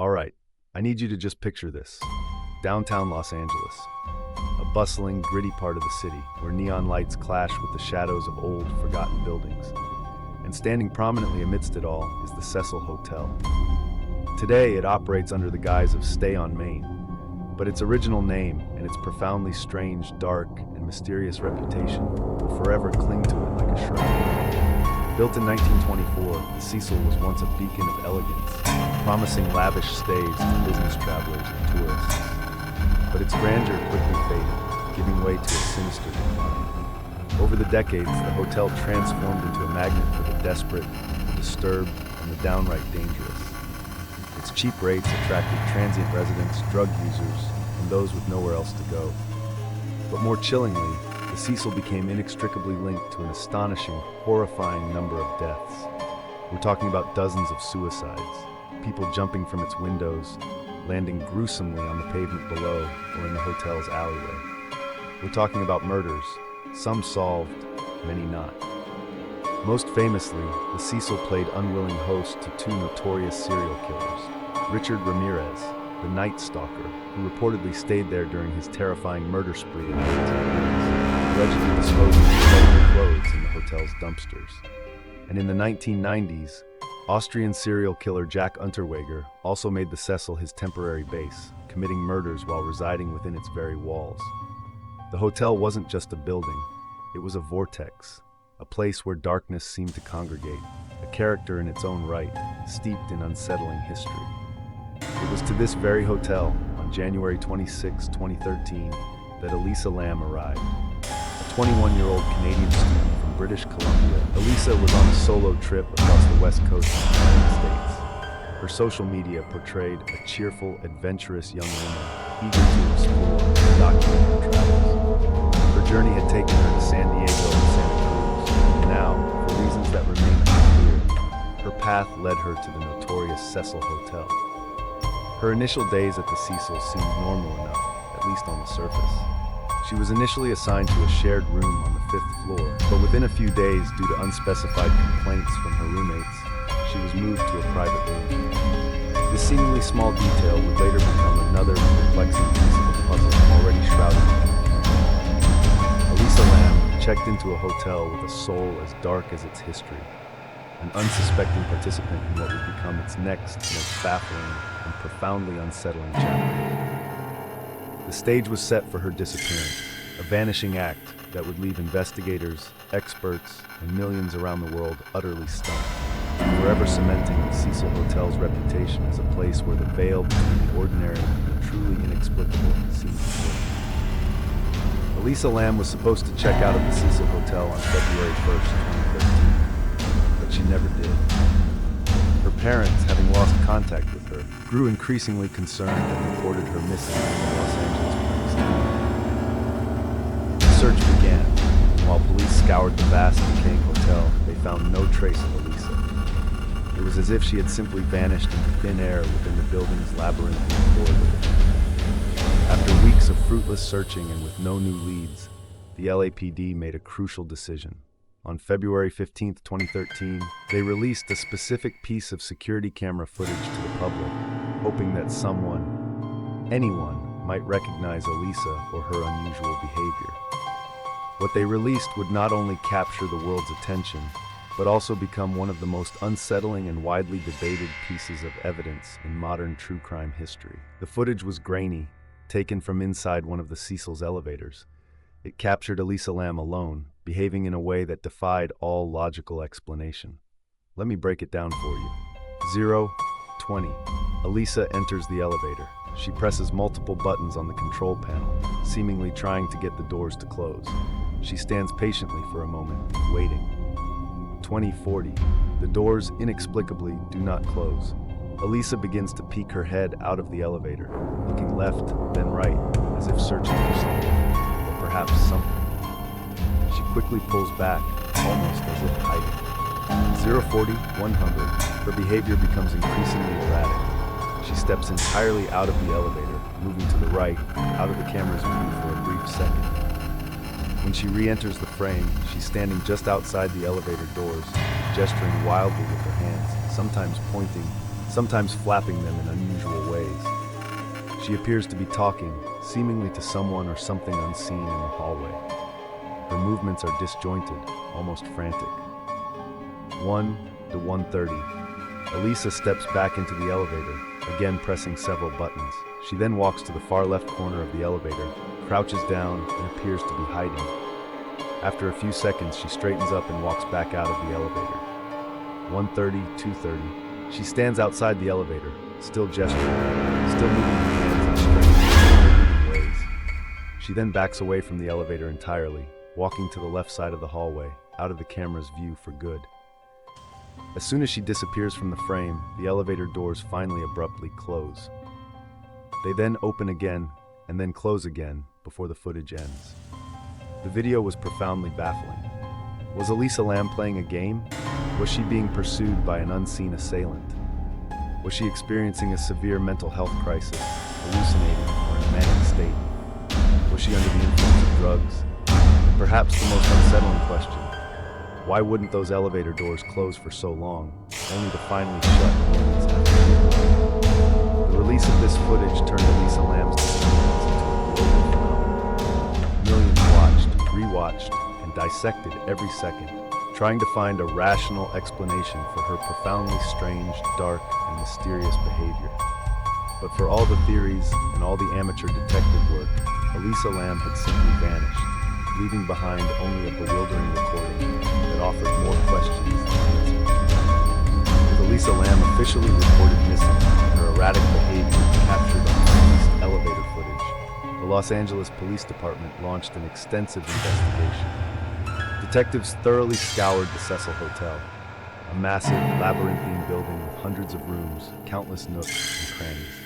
All right, I need you to just picture this. Downtown Los Angeles, a bustling, gritty part of the city where neon lights clash with the shadows of old, forgotten buildings. And standing prominently amidst it all is the Cecil Hotel. Today, it operates under the guise of Stay on Main, but its original name and its profoundly strange, dark, and mysterious reputation will forever cling to it like a shrine. Built in 1924, the Cecil was once a beacon of elegance, promising lavish stays to business travelers and tourists. But its grandeur quickly faded, giving way to a sinister decline. Over the decades, the hotel transformed into a magnet for the desperate, the disturbed, and the downright dangerous. Its cheap rates attracted transient residents, drug users, and those with nowhere else to go. But more chillingly, the Cecil became inextricably linked to an astonishing, horrifying number of deaths. We're talking about dozens of suicides, people jumping from its windows, landing gruesomely on the pavement below or in the hotel's alleyway. We're talking about murders, some solved, many not. Most famously, the Cecil played unwilling host to two notorious serial killers. Richard Ramirez, the Night Stalker, who reportedly stayed there during his terrifying murder spree in the 1980s, allegedly disposing of stolen clothes in the hotel's dumpsters. And in the 1990s, Austrian serial killer Jack Unterweger also made the Cecil his temporary base, committing murders while residing within its very walls. The hotel wasn't just a building, it was a vortex, a place where darkness seemed to congregate, a character in its own right, steeped in unsettling history. It was to this very hotel, on January 26, 2013, that Elisa Lam arrived. A 21-year-old Canadian student from British Columbia, Elisa was on a solo trip across the west coast of the United States. Her social media portrayed a cheerful, adventurous young woman, eager to explore and document her travels. Her journey had taken her to San Diego and Santa Cruz, and now, for reasons that remain unclear, her path led her to the notorious Cecil Hotel. Her initial days at the Cecil seemed normal enough, at least on the surface. She was initially assigned to a shared room on the 5th floor, but within a few days, due to unspecified complaints from her roommates, she was moved to a private room. This seemingly small detail would later become another perplexing piece of the puzzle already shrouded in confusion. Elisa Lam checked into a hotel with a soul as dark as its history, an unsuspecting participant in what would become its next, most baffling and profoundly unsettling chapter. The stage was set for her disappearance, a vanishing act that would leave investigators, experts, and millions around the world utterly stunned, forever cementing the Cecil Hotel's reputation as a place where the veil between the ordinary and the truly inexplicable seemed to slip. Elisa Lam was supposed to check out of the Cecil Hotel on February 1st, 2013, but she never did. Her parents, having lost contact with her, grew increasingly concerned and reported her missing to the Los Angeles police. The search began, and while police scoured the vast, decaying hotel, they found no trace of Elisa. It was as if she had simply vanished into thin air within the building's labyrinthine corridors. After weeks of fruitless searching and with no new leads, the LAPD made a crucial decision. On February 15, 2013, they released a specific piece of security camera footage to the public, hoping that anyone, might recognize Elisa or her unusual behavior. What they released would not only capture the world's attention, but also become one of the most unsettling and widely debated pieces of evidence in modern true crime history. The footage was grainy, taken from inside one of the Cecil's elevators. It captured Elisa Lam alone, behaving in a way that defied all logical explanation. Let me break it down for you. 0, 20. Elisa enters the elevator. She presses multiple buttons on the control panel, seemingly trying to get the doors to close. She stands patiently for a moment, waiting. 20:40. The doors inexplicably do not close. Elisa begins to peek her head out of the elevator, looking left, then right, as if searching for something, or perhaps something. She quickly pulls back, almost as if hiding. 0:40, 100. Her behavior becomes increasingly erratic. She steps entirely out of the elevator, moving to the right, out of the camera's view for a brief second. When she re-enters the frame, she's standing just outside the elevator doors, gesturing wildly with her hands, sometimes pointing, sometimes flapping them in unusual She appears to be talking, seemingly to someone or something unseen in the hallway. Her movements are disjointed, almost frantic. 1 to 1:30. Elisa steps back into the elevator, again pressing several buttons. She then walks to the far left corner of the elevator, crouches down, and appears to be hiding. After a few seconds, she straightens up and walks back out of the elevator. 1:30, 2:30. She stands outside the elevator, still gesturing, still moving her hands in strange, ways. She then backs away from the elevator entirely, walking to the left side of the hallway, out of the camera's view for good. As soon as she disappears from the frame, the elevator doors finally abruptly close. They then open again, and then close again, before the footage ends. The video was profoundly baffling. Was Elisa Lam playing a game? Was she being pursued by an unseen assailant? Was she experiencing a severe mental health crisis, hallucinating, or in a manic state? Was she under the influence of drugs? And perhaps the most unsettling question, why wouldn't those elevator doors close for so long, only to finally shut moments after? The release of this footage turned Elisa Lam's disappearance into a global phenomenon. Millions watched, rewatched, and dissected every second, trying to find a rational explanation for her profoundly strange, dark, and mysterious behavior. But for all the theories and all the amateur detective work, Elisa Lam had simply vanished, leaving behind only a bewildering recording that offered more questions than answers. With Elisa Lam officially reported missing and her erratic behavior captured on released elevator footage, the Los Angeles Police Department launched an extensive investigation. Detectives thoroughly scoured the Cecil Hotel, a massive labyrinthine building with hundreds of rooms, countless nooks and crannies.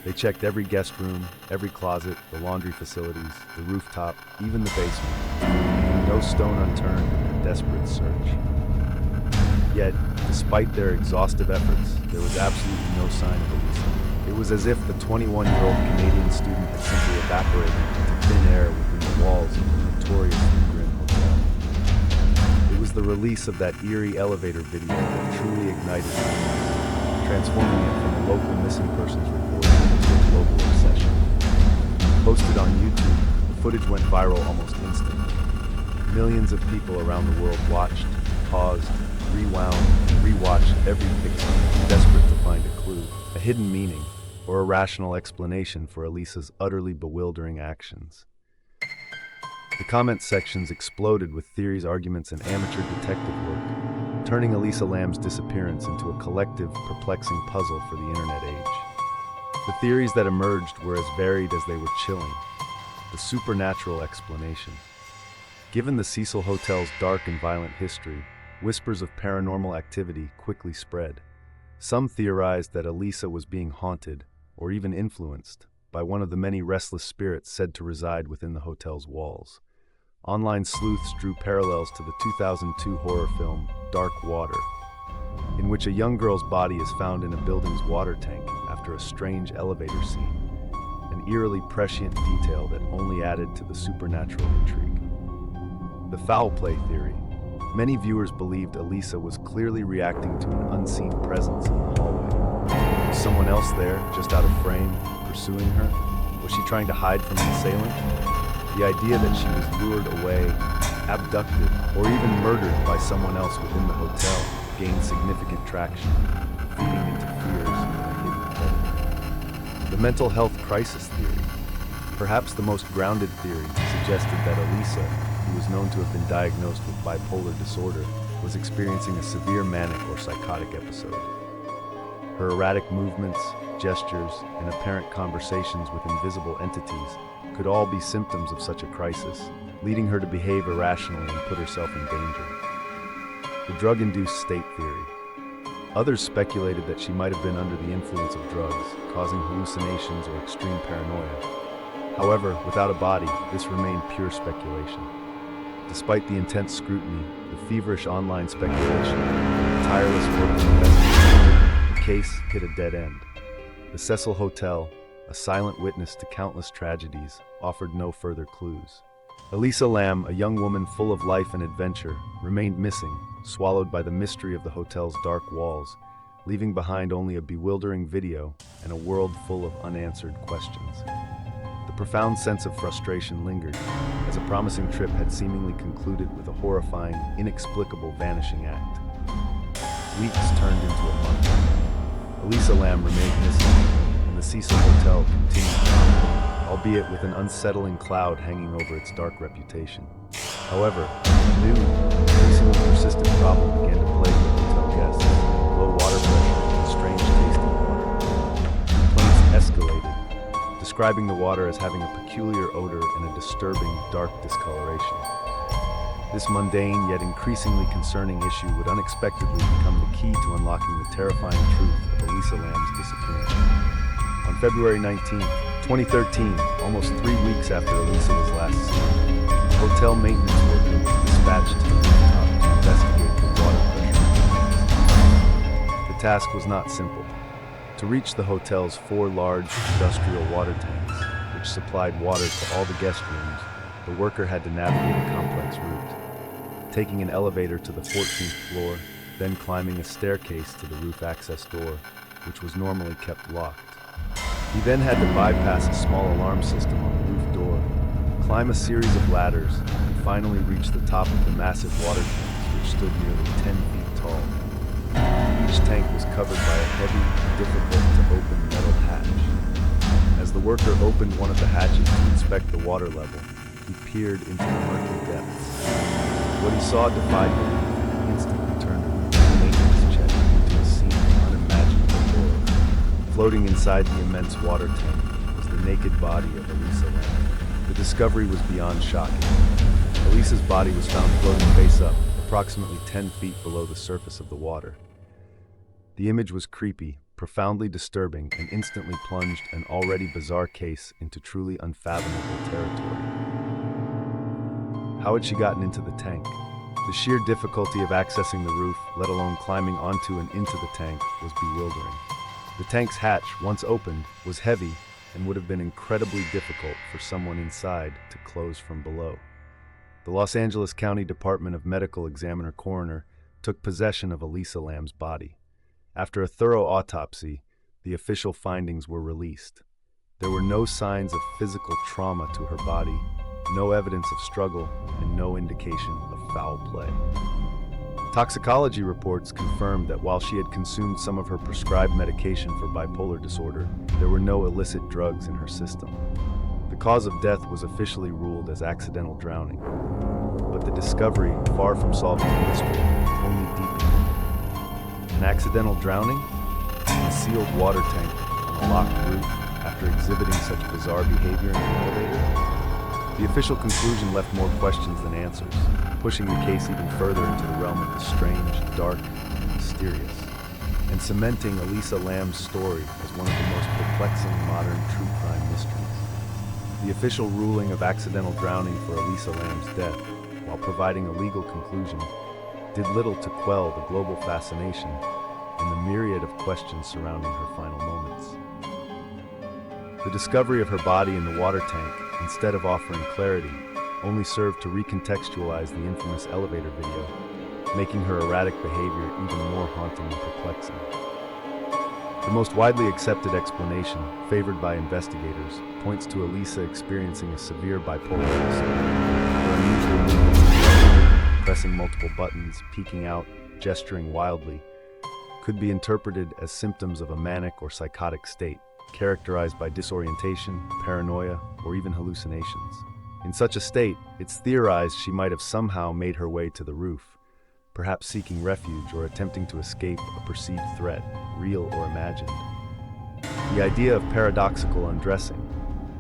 They checked every guest room, every closet, the laundry facilities, the rooftop, even the basement, leaving no stone unturned in their desperate search. Yet, despite their exhaustive efforts, there was absolutely no sign of Elisa. It was as if the 21-year-old Canadian student had simply evaporated into thin air within the walls of the notoriously grim hotel. It was the release of that eerie elevator video that truly ignited it, transforming it from a local missing persons report into a global obsession. Posted on YouTube, the footage went viral almost instantly. Millions of people around the world watched, paused, rewound, and rewatched every pixel, desperate to find a clue, a hidden meaning, or a rational explanation for Elisa's utterly bewildering actions. The comment sections exploded with theories, arguments, and amateur detective work, turning Elisa Lam's disappearance into a collective, perplexing puzzle for the internet age. The theories that emerged were as varied as they were chilling. The supernatural explanation. Given the Cecil Hotel's dark and violent history, whispers of paranormal activity quickly spread. Some theorized that Elisa was being haunted, or even influenced, by one of the many restless spirits said to reside within the hotel's walls. Online sleuths drew parallels to the 2002 horror film Dark Water, in which a young girl's body is found in a building's water tank after a strange elevator scene, an eerily prescient detail that only added to the supernatural intrigue. The foul play theory. Many viewers believed Elisa was clearly reacting to an unseen presence in the hallway. Was someone else there, just out of frame, pursuing her? Was she trying to hide from an assailant? The idea that she was lured away, abducted, or even murdered by someone else within the hotel gained significant traction, feeding into fears of a hidden predator. The mental health crisis theory. Perhaps the most grounded theory suggested that Elisa, who was known to have been diagnosed with bipolar disorder, was experiencing a severe manic or psychotic episode. Her erratic movements, gestures, and apparent conversations with invisible entities could all be symptoms of such a crisis, leading her to behave irrationally and put herself in danger. The drug-induced state theory. Others speculated that she might have been under the influence of drugs, causing hallucinations or extreme paranoia. However, without a body, this remained pure speculation. Despite the intense scrutiny, the feverish online speculation, and the tireless work of investigators, the case hit a dead end. The Cecil Hotel, a silent witness to countless tragedies, offered no further clues. Elisa Lam, a young woman full of life and adventure, remained missing, swallowed by the mystery of the hotel's dark walls, leaving behind only a bewildering video and a world full of unanswered questions. The profound sense of frustration lingered, as a promising trip had seemingly concluded with a horrifying, inexplicable vanishing act. Weeks turned into a month. Elisa Lam remained missing, and the Cecil Hotel continued to operate, albeit with an unsettling cloud hanging over its dark reputation. However, a new, increasingly persistent problem began to plague the hotel guests: low water pressure and strange tasting water. Complaints escalated, describing the water as having a peculiar odor and a disturbing, dark discoloration. This mundane yet increasingly concerning issue would unexpectedly become the key to unlocking the terrifying truth of Elisa Lam's disappearance. On February 19, 2013, almost 3 weeks after Elisa was last seen, a hotel maintenance worker was dispatched to the rooftop to investigate the water pressure. The task was not simple. To reach the hotel's 4 large industrial water tanks, which supplied water to all the guest rooms, the worker had to navigate a complex route, taking an elevator to the 14th floor, then climbing a staircase to the roof access door, which was normally kept locked. He then had to bypass a small alarm system on the roof door, climb a series of ladders, and finally reach the top of the massive water tanks, which stood nearly 10 feet tall. Each tank was covered by a heavy, difficult-to-open metal hatch. As the worker opened one of the hatches to inspect the water level, he peered into the murky depths. What he saw defied belief and instantly turned the maintenance check into a scene of unimaginable horror. Floating inside the immense water tank was the naked body of Elisa Lam. The discovery was beyond shocking. Elisa's body was found floating face up, approximately 10 feet below the surface of the water. The image was creepy, profoundly disturbing, and instantly plunged an already bizarre case into truly unfathomable territory. How had she gotten into the tank? The sheer difficulty of accessing the roof, let alone climbing onto and into the tank, was bewildering. The tank's hatch, once opened, was heavy and would have been incredibly difficult for someone inside to close from below. The Los Angeles County Department of Medical Examiner Coroner took possession of Elisa Lam's body. After a thorough autopsy, the official findings were released. There were no signs of physical trauma to her body, no evidence of struggle, and no indication of foul play. Toxicology reports confirmed that while she had consumed some of her prescribed medication for bipolar disorder, there were no illicit drugs in her system. The cause of death was officially ruled as accidental drowning, but the discovery, far from solving the mystery, only deepened it. An accidental drowning? In a sealed water tank on a locked roof after exhibiting such bizarre behavior in an elevator? The official conclusion left more questions than answers, pushing the case even further into the realm of the strange, dark, and mysterious, and cementing Elisa Lam's story as one of the most perplexing modern true crime mysteries. The official ruling of accidental drowning for Elisa Lam's death, while providing a legal conclusion, did little to quell the global fascination and the myriad of questions surrounding her final moments. The discovery of her body in the water tank, instead of offering clarity, only served to recontextualize the infamous elevator video, making her erratic behavior even more haunting and perplexing. The most widely accepted explanation, favored by investigators, points to Elisa experiencing a severe bipolar episode. Her unusual movements, pressing multiple buttons, peeking out, gesturing wildly, could be interpreted as symptoms of a manic or psychotic state, characterized by disorientation, paranoia, or even hallucinations. In such a state, it's theorized she might have somehow made her way to the roof, perhaps seeking refuge or attempting to escape a perceived threat, real or imagined. The idea of paradoxical undressing,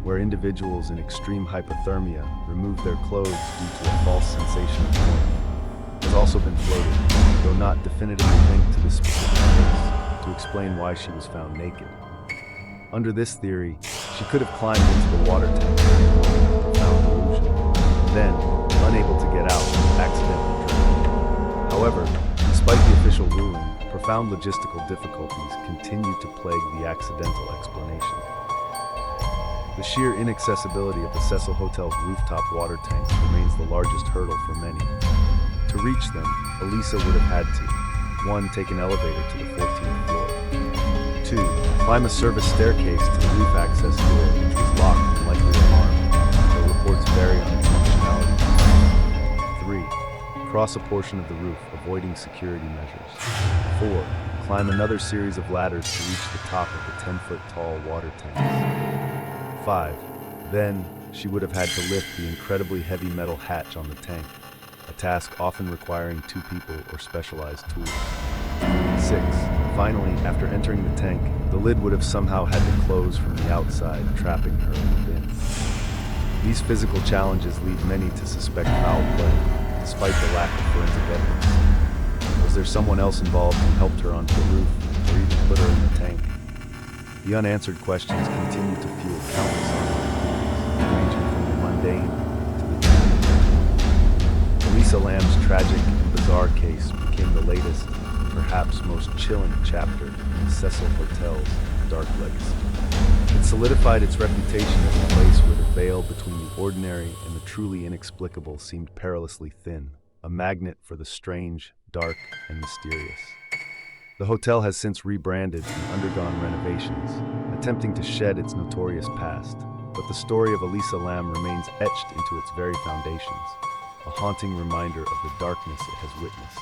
where individuals in extreme hypothermia remove their clothes due to a false sensation of warmth, has also been floated, though not definitively linked to this specific case, to explain why she was found naked. Under this theory, she could have climbed into the water tank during a moment of profound delusion, then, unable to get out, accidentally drowned. However, despite the official ruling, profound logistical difficulties continue to plague the accidental explanation. The sheer inaccessibility of the Cecil Hotel's rooftop water tanks remains the largest hurdle for many. To reach them, Elisa would have had to, 1. Take an elevator to the 14th floor, 2. Climb a service staircase to the roof access door, which was locked and likely alarmed, though reports vary on its functionality. 3. Cross a portion of the roof, avoiding security measures. 4. Climb another series of ladders to reach the top of the 10-foot-tall water tanks. 5. Then, she would have had to lift the incredibly heavy metal hatch on the tank, a task often requiring 2 people or specialized tools. 6. Finally, after entering the tank, the lid would have somehow had to close from the outside, trapping her within. These physical challenges lead many to suspect foul play, despite the lack of forensic evidence. Was there someone else involved who helped her onto the roof, or even put her in the tank? The unanswered questions continue to fuel countless online ranging from the mundane to the definitive. Elisa Lam's tragic and bizarre case became the latest, perhaps most chilling chapter in Cecil Hotel's dark legacy. It solidified its reputation as a place where the veil between the ordinary and the truly inexplicable seemed perilously thin, a magnet for the strange, dark, and mysterious. The hotel has since rebranded and undergone renovations, attempting to shed its notorious past, but the story of Elisa Lam remains etched into its very foundations, a haunting reminder of the darkness it has witnessed.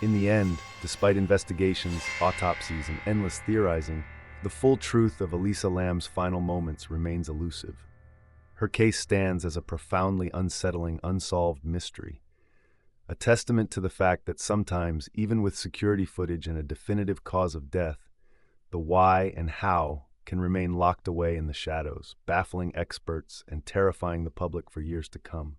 In the end, despite investigations, autopsies, and endless theorizing, the full truth of Elisa Lam's final moments remains elusive. Her case stands as a profoundly unsettling, unsolved mystery, a testament to the fact that sometimes, even with security footage and a definitive cause of death, the why and how can remain locked away in the shadows, baffling experts and terrifying the public for years to come.